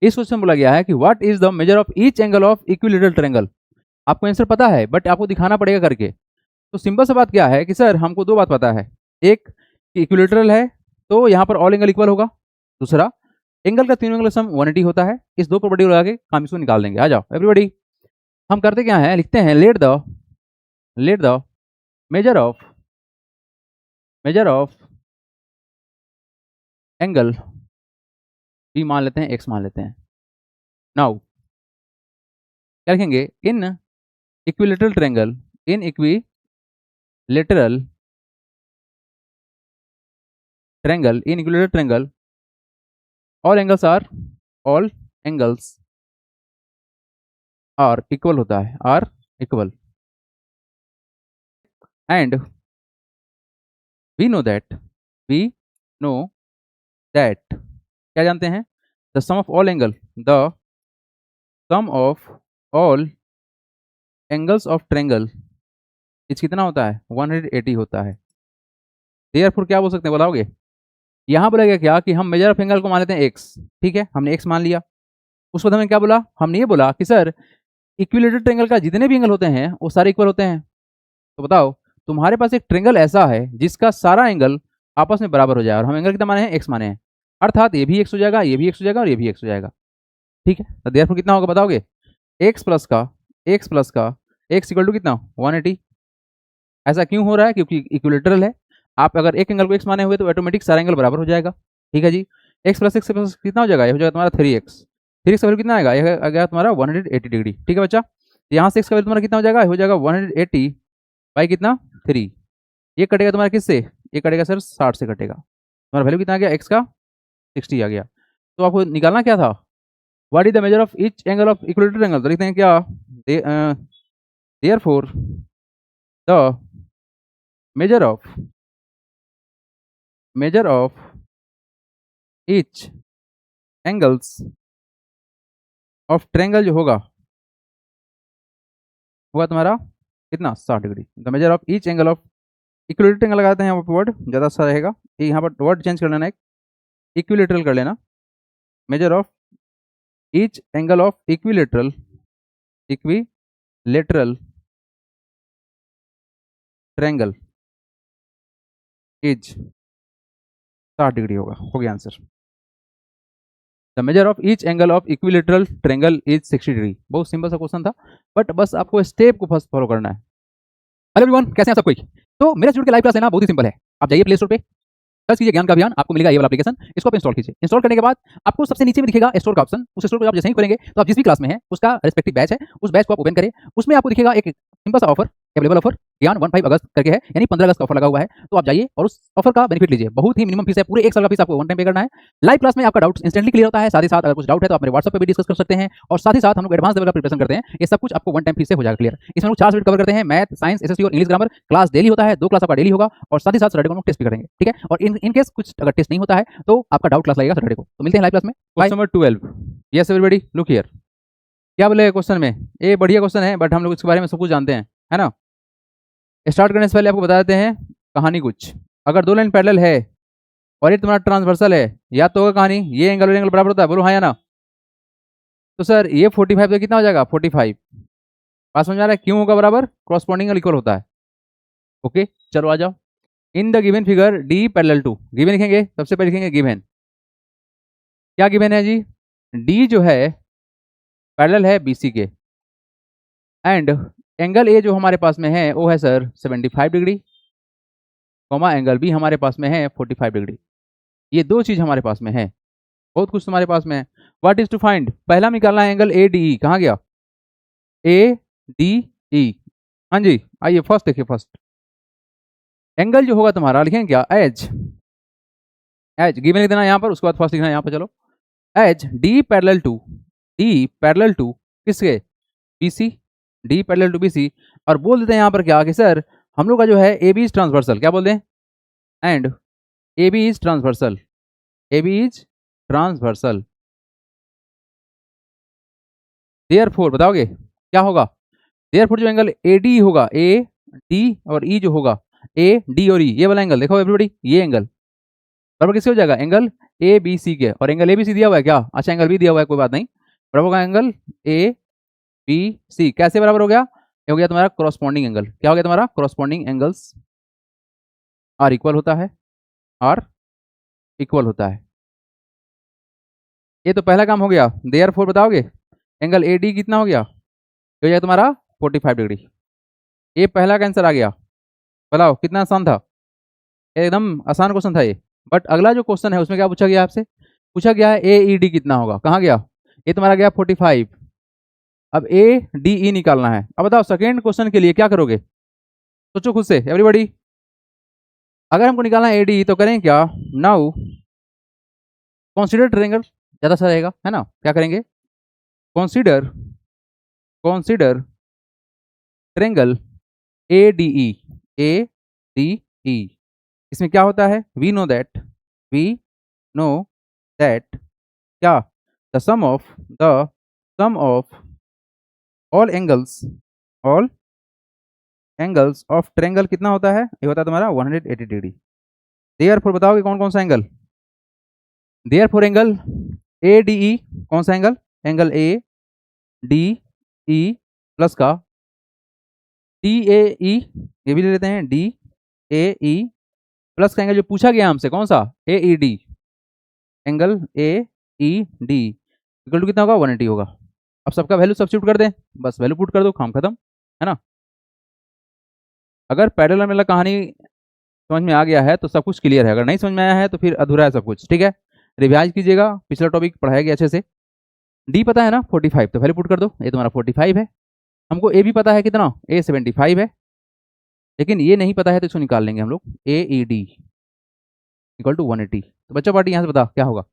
इस क्वेश्चन बोला गया है कि what is the measure of each angle of equilateral triangle. आपको आंसर पता है बट आपको दिखाना पड़ेगा करके। तो सिंपल सा बात क्या है कि सर हमको दो बात पता है, एक कि इक्विलेटरल है तो यहाँ पर ऑल एंगल इक्वल होगा, दूसरा एंगल का तीनों एंगल का सम 180 होता है। इस दो प्रॉपर्टी को लगा के हम इसको निकाल देंगे। आ जाओ एवरीबॉडी, हम करते क्या है, लिखते हैं let the measure of angle B मान लेते हैं, एक्स मान लेते हैं। नाउ क्या लिखेंगे, in equilateral triangle, in equilateral triangle all angles are equal होता है, are equal, and we know that क्या जानते हैं, the sum of all angles of triangle is कितना होता है, 180 होता है। देयरफॉर क्या बोल सकते हैं बताओगे, यहाँ बोला गया क्या कि हम मेजर ऑफ एंगल को मान लेते हैं एक्स, ठीक है, हमने एक्स मान लिया। उसके बाद हमें क्या बोला, हमने ये बोला कि सर इक्विलेटरल ट्रायंगल का जितने भी एंगल होते हैं वो सारे इक्वल होते हैं। तो बताओ तुम्हारे पास एक ट्रायंगल ऐसा है जिसका सारा एंगल आपस में बराबर हो जाए, और हम एंगल कितना माने हैं, एक्स माने हैं, अर्थात ये भी एक्स हो जाएगा, ये भी एक्स हो जाएगा और ये भी एक्स हो जाएगा। ठीक है, तो देयरफॉर कितना होगा बताओगे, एक्स प्लस का एक्स इक्वल टू कितना, 180। ऐसा क्यों हो रहा है, क्योंकि इक्विलेटरल है। आप अगर एक एंगल को एक्स माने हुए तो ऑटोमेटिक सारा एंगल बराबर हो जाएगा। ठीक है जी, एक्स प्लस कितना हो जाएगा, ये हो जाएगा तुम्हारा 3x। 3x का वैल्यू कितना आएगा, ये आ गया तुम्हारा 180 डिग्री। ठीक है बच्चा, यहाँ से एक्स का वैल्यू तुम्हारा कितना हो जाएगा 180 बाई कितना 3। ये कटेगा तुम्हारा किससे, ये कटेगा सर 60 से कटेगा। तुम्हारा वैल्यू कितना आ गया, एक्स का 60 आ गया। तो आपको निकालना क्या था, what is the measure of each angle of equilateral angle. तो लिखते हैं क्या, therefore the measure of each angles of triangle जो होगा तुम्हारा कितना 60 degree. The measure of each angle of equilateral angle लगाते हैं यहाँ पर वर्ड ज़्यादा अच्छा रहेगा, यहाँ पर वर्ड चेंज कर लेना, एक इक्विलेटरल कर लेना। Measure of each angle of equilateral triangle is 60 degree होगा, हो गया answer. The measure of each angle of equilateral triangle is 60 degree. बहुत सिंपल सा क्वेश्चन था, बट बस आपको स्टेप को फर्स्ट फॉलो करना है। हेलो एवरीवन, कैसे हैं सब कोई। तो मेरा स्टूडेंट के लाइव क्लास लेना बहुत ही सिंपल है। आप जाइए प्ले स्टोर पे, सर्च कीजिए ज्ञान का अभियान, आपको मिलेगा ये वाला एप्लीकेशन। इसको आप इंस्टॉल कीजिए। इंस्टॉल करने के बाद आपको सबसे नीचे में दिखेगा स्टोर का ऑप्शन। उस स्टोर को आप जैसे ही खोलेंगे तो आप जिस भी क्लास में हैं उसका रिस्पेक्टिव बैच है, उस बैच को आप ओपन करें। उसमें आपको दिखेगा एक सिंपल सा ऑफर, अवेलेबल ऑफर ज्ञान 15 अगस्त करके है, यानी 15 अगस्त का ऑफर लगा हुआ है। तो आप जाइए और उस ऑफर का बेनिफिट लीजिए। बहुत ही मिनिमम फीस है, पूरे 1 साल का फीस आपको वन टाइम पे करना है। लाइव क्लास में आपका डाउट इंस्टेंटली क्लियर होता है। साथ ही साथ अगर कुछ डाउट है तो आप मेरे व्हाट्सएप पे भी डिस्कस कर सकते हैं, और साथ ही साथ हम लोग एडवांस लेवल का प्रिपरेशन करते हैं। ये सब कुछ आपको वन टाइम फीस से हो जाएगा क्लियर। इसमें हम लोग 4 सब्जेक्ट कवर करते हैं, मैथ, साइंस, एसएसटी और इंग्लिश ग्रामर। क्लास डेली होता है, 2 क्लास आपका डेली होगा, और साथ ही साथ सैटरडे को हम टेस्ट भी करेंगे। ठीक है, और इन केस कुछ अगर टेस्ट नहीं होता है तो आपका डाउट क्लास लगेगा सैटरडे को। तो मिलते हैं लाइव क्लास में। Question number 12, yes everybody look here. क्या बोले क्वेश्चन में, ये बढ़िया क्वेश्चन है बट हम लोग इसके बारे में सब कुछ जानते हैं, है ना। स्टार्ट करने से पहले आपको बता देते हैं कहानी कुछ। अगर दो लाइन पैरेलल है और ये तुम्हारा ट्रांसवर्सल है, या तो होगा कहानी ये एंगल और एंगल बराबर होता है, बोलो हाँ या ना। तो सर ये 45 तो कितना हो जाएगा 45, पास समझ आ रहा है, क्यों होगा बराबर, क्रॉसपोंडिंग इक्वल होता है। ओके चलो आ जाओ। In the given figure D parallel to, given लिखेंगे सबसे पहले, लिखेंगे गिवन। क्या गिवन है जी, डी जो है पैरेलल है बीसी के, एंड एंगल ए जो हमारे पास में है वो है सर 75 डिग्री, कॉमा एंगल बी हमारे पास में है 45 डिग्री। ये दो चीज हमारे पास में है, बहुत कुछ तुम्हारे पास में है। व्हाट इज टू फाइंड, पहला निकालना है एंगल ए डी ई। कहाँ गया, ए डी ई, हाँ जी आइए फर्स्ट देखिए। फर्स्ट एंगल जो होगा तुम्हारा, लिखेंगे क्या, एज गिवन लिख देना यहाँ पर, उसके बाद फर्स्ट लिखना यहाँ पर। चलो, एज डी पैरेलल टू किसके, BC, D parallel to BC. और बोल देते हैं यहाँ पर क्या कि सर हम लोग का जो है ए बी इज ट्रांसवर्सल, क्या बोलते हैं, and A B is transversal, therefore बताओगे क्या होगा, देयरफॉर जो एंगल ए डी होगा, ए डी और ई जो होगा, ए डी और ई, ये वाला एंगल देखो एवरीबॉडी, ये एंगल बराबर किसके हो जाएगा, एंगल ए बी सी के, और एंगल ए बी सी दिया हुआ है क्या, अच्छा एंगल बी दिया हुआ है, कोई बात नहीं, बराबर होगा एंगल ए बी सी। कैसे बराबर हो गया, ये हो गया तुम्हारा क्रॉसपॉन्डिंग एंगल, क्या हो गया तुम्हारा क्रॉसपॉन्डिंग एंगल्स आर इक्वल होता है, आर इक्वल होता है। ये तो पहला काम हो गया, देयरफॉर बताओगे एंगल ए डी कितना हो गया, ये हो जाएगा तुम्हारा 45 डिग्री। ये पहला का आंसर आ गया, बताओ कितना आसान था, एकदम आसान क्वेश्चन था ये। बट अगला जो क्वेश्चन है उसमें क्या पूछा गया आपसे, पूछा गया है ए ई डी कितना होगा, कहाँ गया, ये तुम्हारा गया 45, अब ए डी ई निकालना है। अब बताओ सेकेंड क्वेश्चन के लिए क्या करोगे, सोचो खुद से एवरीबॉडी। अगर हमको निकालना है ए डी तो करें क्या, नाउ कॉन्सिडर ट्रायंगल, ज़्यादा सा रहेगा है ना, क्या करेंगे, consider consider triangle A D E. इसमें क्या होता है, वी नो दैट क्या, the sum of all angles of triangle कितना होता है, ये होता है तुम्हारा 180 डिग्री। देयरफॉर बताओगे कौन कौन सा angle, therefore angle A D E, कौन सा angle, angle A D E plus का डी ए ई, ये भी ले लेते हैं डी ए ई प्लस का एंगल जो पूछा गया हमसे कौन सा, A E D, angle A E D equal to कितना होगा, 180 होगा। अब सबका वैल्यू सब्स्टिट्यूट कर दें, बस वैल्यू पुट कर दो, काम खत्म है ना। अगर पैरेलल वाला कहानी समझ में आ गया है तो सब कुछ क्लियर है, अगर नहीं समझ में आया है तो फिर अधूरा है सब कुछ, ठीक है। रिवाइज कीजिएगा, पिछला टॉपिक पढ़ाया गया अच्छे से। डी पता है ना 45, तो वैल्यू पुट कर दो, ये तुम्हारा 45 है। हमको ए भी पता है कितना, ए 75 है, लेकिन ये नहीं पता है तो इसको निकाल लेंगे हम लोग, ए ई डी इक्वल टू 180। तो बच्चा पार्टी यहाँ से बता क्या होगा,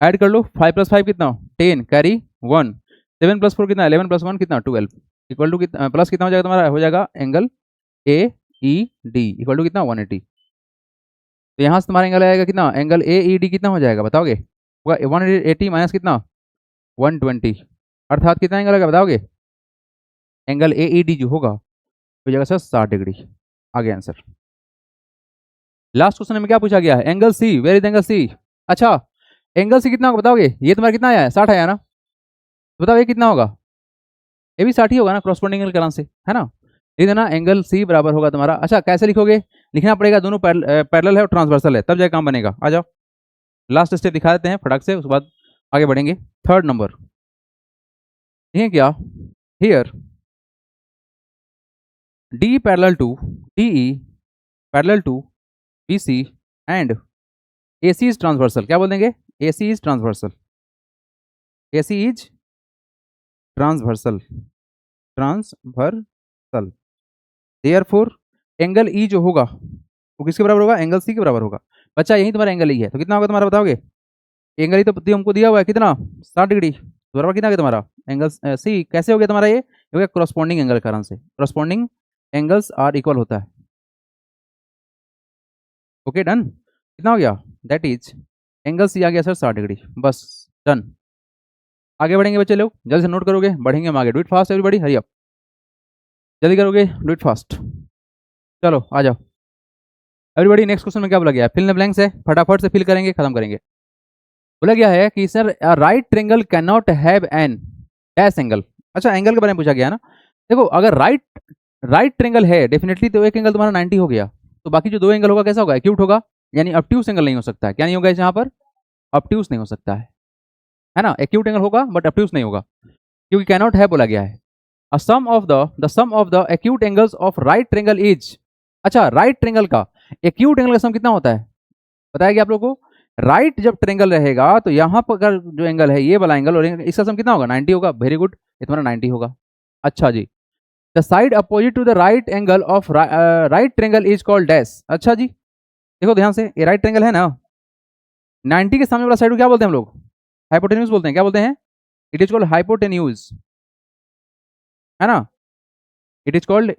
ऐड कर लो, 5 + 5 कितना 10, कैरी 1, 7 + 4 कितना 11 + 1 कितना 12 इक्वल टू कितना प्लस कितना हो जाएगा तुम्हारा, हो जाएगा angle A E D equal to कितना 180। तो यहाँ से तुम्हारा एंगल आएगा कितना, एंगल ए ई डी कितना हो जाएगा बताओगे, होगा 180 माइनस कितना 120, अर्थात कितना एंगल आएगा बताओगे, एंगल ए ई डी जो होगा हो जाएगा सर 60 डिग्री। आगे आंसर। लास्ट क्वेश्चन में क्या पूछा गया है, angle C, where is angle C. अच्छा एंगल सी कितना होगा बताओगे, ये तुम्हारा कितना आया है 60 आया ना, तो बताओ ये कितना होगा, ये भी 60 ही होगा ना, क्रॉसपॉन्डिंग एंगल कारण से है ना। ये ना एंगल सी बराबर होगा तुम्हारा, अच्छा कैसे लिखोगे, लिखना पड़ेगा दोनों पैरेलल है और ट्रांसवर्सल है तब जाके काम बनेगा। आ जाओ लास्ट स्टेप दिखा देते हैं फटाक से, उसके बाद आगे बढ़ेंगे। थर्ड नंबर ये क्या, here D parallel to D E parallel to B C and A C is transversal, क्या बोल देंगे, A C is transversal, A C is transversal transversal. Therefore angle E जो होगा वो किसके बराबर होगा, एंगल सी के बराबर होगा। बच्चा यही तुम्हारा एंगल ई है, तो कितना होगा तुम्हारा बताओगे, एंगल ई तो हमको दिया हुआ है कितना 60 डिग्री, तो बराबर कितना होगा तुम्हारा एंगल सी, कैसे हो गया तुम्हारा ये हो गया क्रॉसपॉन्डिंग एंगल कारण से, क्रॉसपॉन्डिंग एंगल्स आर इक्वल होता है। ओके डन, कितना हो गया, दैट इज एंगल सी आ गया सर 60 डिग्री, बस डन। आगे बढ़ेंगे बच्चे लोग, जल्दी से नोट करोगे, बढ़ेंगे हम आगे, do it fast everybody, hurry up, जल्दी करोगे, डू इट फास्ट। चलो आ जाओ एवरीबॉडी, नेक्स्ट क्वेश्चन में क्या बोला गया है, फिल इन द ब्लैंक्स है, फटाफट से फिल करेंगे, खत्म करेंगे। बोला गया है कि sir right triangle can not have an dash angle. अच्छा एंगल के बारे में पूछा गया ना, देखो अगर राइट ट्रायंगल है डेफिनेटली, तो एक एंगल तुम्हारा 90 हो गया, तो बाकी जो दो एंगल होगा कैसा होगा, एक्यूट होगा, यानी ऑब्ट्यूस एंगल नहीं हो सकता है, क्या नहीं होगा यहाँ पर, ऑब्ट्यूस नहीं हो सकता है ना, एक्यूट एंगल होगा बट ऑब्ट्यूस नहीं होगा, क्योंकि कैन नॉट है बोला गया है। A sum of the acute angles of right triangle is, अच्छा राइट ट्रायंगल का एक्यूट एंगल का सम कितना होता है बताया गया आप लोगों को, राइट जब ट्रायंगल रहेगा तो यहाँ पर जो एंगल है ये वाला एंगल और इसका सम कितना होगा 90 होगा, वेरी गुड, ये तुम्हारा 90 होगा। अच्छा जी, the side opposite to the right angle of right triangle is called dash. अच्छा जी देखो ध्यान से, ये राइट ट्रायंगल है ना, 90 के सामने वाला साइड को क्या बोलते हैं हम लोग, हाइपोटेन्यूज बोलते हैं, क्या बोलते हैं, इट इज कॉल्ड हाइपोटेन्यूज है ना, it is called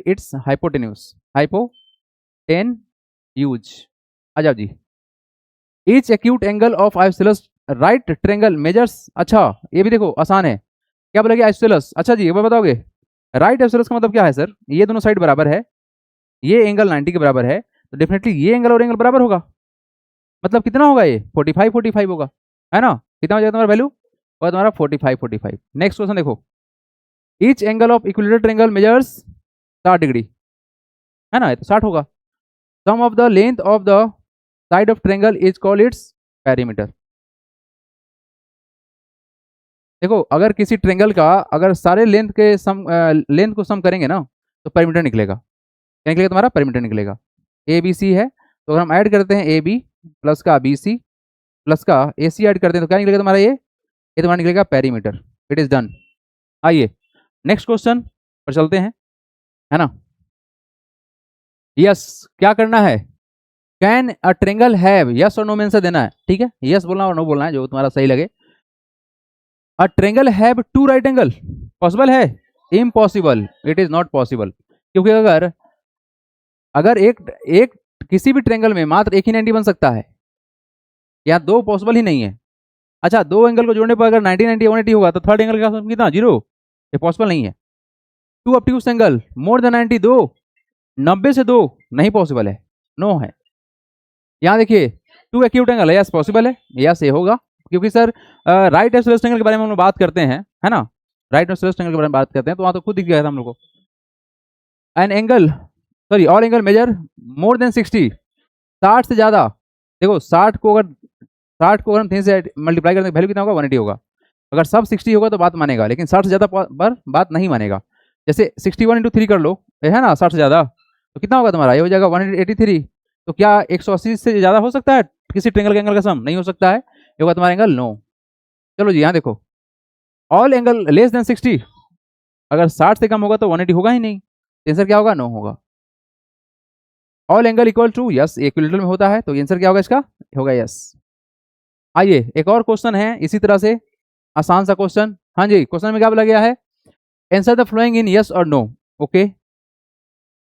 it's hypotenuse, hypotenuse. आ जाओ जी, each acute angle of isosceles right triangle measures, अच्छा ये भी देखो आसान है, क्या बोलेगा आइसोसेलेस। अच्छा जी ये बताओगे राइट आइसोसेलेस का मतलब क्या है सर, ये दोनों साइड बराबर है, ये एंगल 90 के बराबर है, तो डेफिनेटली ये एंगल और एंगल बराबर होगा, मतलब कितना होगा ये 45 45 होगा, है ना। कितना हो जाएगा तुम्हारा वैल्यू, और तुम्हारा 45 45। नेक्स्ट क्वेश्चन देखो, each angle of equilateral triangle measures 60 degree, है ना, ये तो 60 होगा। Sum of the length of the side of triangle is called it's perimeter. देखो अगर किसी ट्रायंगल का अगर सारे लेंथ के सम लेंथ को सम करेंगे ना तो पेरीमीटर निकलेगा। क्या निकलेगा तुम्हारा, पेरीमीटर निकलेगा। ए बी सी है तो अगर हम ऐड करते हैं ए बी प्लस का बी सी प्लस का ए सी ऐड करते हैं तो क्या निकलेगा तुम्हारा, ये तुम्हारा निकलेगा पेरीमीटर। It is done. आइए नेक्स्ट क्वेश्चन पर चलते हैं, है ना। यस क्या करना है, can a triangle have, yes और नो में आंसर देना है, ठीक है। यस बोलना और नो बोलना है जो तुम्हारा सही लगे। A triangle have two right angle, possible है, impossible, it is not possible. क्योंकि अगर अगर एक एक किसी भी ट्रायंगल में मात्र एक ही 90 बन सकता है, या दो पॉसिबल ही नहीं है। अच्छा दो एंगल को जोड़ने पर अगर 90 90 180 होगा तो थर्ड एंगल का कितना, जीरो, ये पॉसिबल नहीं है। Two obtuse angle more than 90, दो 90 से दो नहीं पॉसिबल है, नो है। यहाँ देखिए टू एक्यूट एंगल है, यस पॉसिबल है, यस ये होगा। क्योंकि सर राइट एसोसिएट एंगल के बारे में हम लोग बात करते हैं, है ना, राइट एसोसिएट एंगल के बारे में बात करते हैं तो वहाँ तो खुद दिख गया था हम लोग को। An angle sorry all angle measure more than 60, 60 से ज्यादा। देखो 60 को अगर हम 3 से मल्टीप्लाई करते हैं वैल्यू कितना होगा, 180 होगा। अगर सब 60 होगा तो बात मानेगा, लेकिन 60 से ज्यादा पर बात नहीं मानेगा। जैसे 61 इंटू 3 कर लो, है ना, 60 से ज्यादा तो कितना होगा तुम्हारा, ये हो जाएगा 183। तो क्या 180 से ज्यादा हो सकता है किसी ट्रायंगल के एंगल का सम, नहीं हो सकता है, ये होगा तुम्हारा एंगल, नो। चलो जी यहाँ देखो, ऑल एंगल लेस देन 60, अगर 60 से कम होगा तो 180 होगा ही नहीं, आंसर क्या होगा, नो होगा। All angle equal to, yes equilateral में होता है तो आंसर क्या होगा इसका, होगा यस। आइए एक और क्वेश्चन है इसी तरह से, आसान सा क्वेश्चन। हाँ जी क्वेश्चन में क्या बोला गया है, answer the following in yes और no. Okay,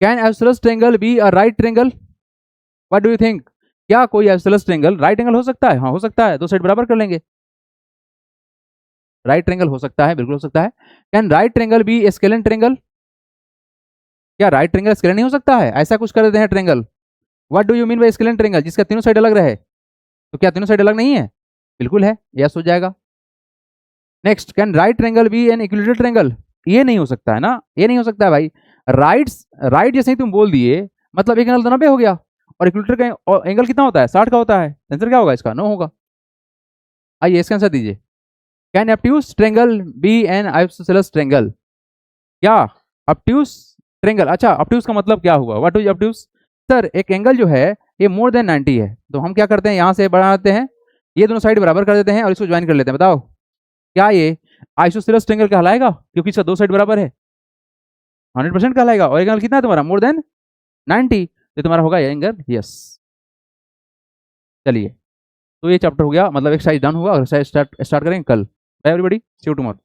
can isosceles triangle be a right triangle, what do you think, क्या कोई आइसोसेलेस ट्रायंगल राइट एंगल हो सकता है, हाँ हो सकता है, दो साइड बराबर कर लेंगे, राइट ट्रायंगल हो सकता है, बिल्कुल हो सकता है। Can right triangle be scalene triangle, क्या राइट ट्रायंगल स्केलेन नहीं हो सकता है, ऐसा कुछ कर देते हैं triangle. What do you mean by scalene triangle, जिसका तीनों साइड अलग रहे, तो क्या तीनों साइड अलग नहीं है, बिल्कुल है, यस हो जाएगा। Next, can right triangle be an equilateral triangle, ये नहीं हो सकता है ना, ये नहीं हो सकता है भाई। राइट जैसे ही तुम बोल दिए मतलब एक एंगल तो 90 हो गया, और इक्विलेटर का एंगल कितना होता है, 60 का होता है, आंसर क्या होगा इसका, नो होगा। आइए इसका आंसर दीजिए, can obtuse triangle be an isosceles triangle, क्या ऑब्ट्यूज ट्रायंगल, अच्छा ऑब्ट्यूज का मतलब क्या हुआ, व्हाट इज ऑब्ट्यूज, सर एक एंगल जो है ये मोर देन 90 है तो हम क्या करते हैं, यहाँ से बढ़ाते हैं, ये दोनों साइड बराबर कर देते हैं और इसको ज्वाइन कर लेते हैं। बताओ क्या ये आइसोसेलेस ट्रायंगल कहलाएगा, क्योंकि इसका दो साइड बराबर है, 100% कहलाएगा। और एंगल कितना है तुम्हारा, मोर देन 90, तो तुम्हारा होगा ये एंगल यस। चलिए तो ये चैप्टर हो गया, मतलब एक साइज डन हुआ, और साइज स्टार्ट करेंगे कल। Bye everybody, see you tomorrow.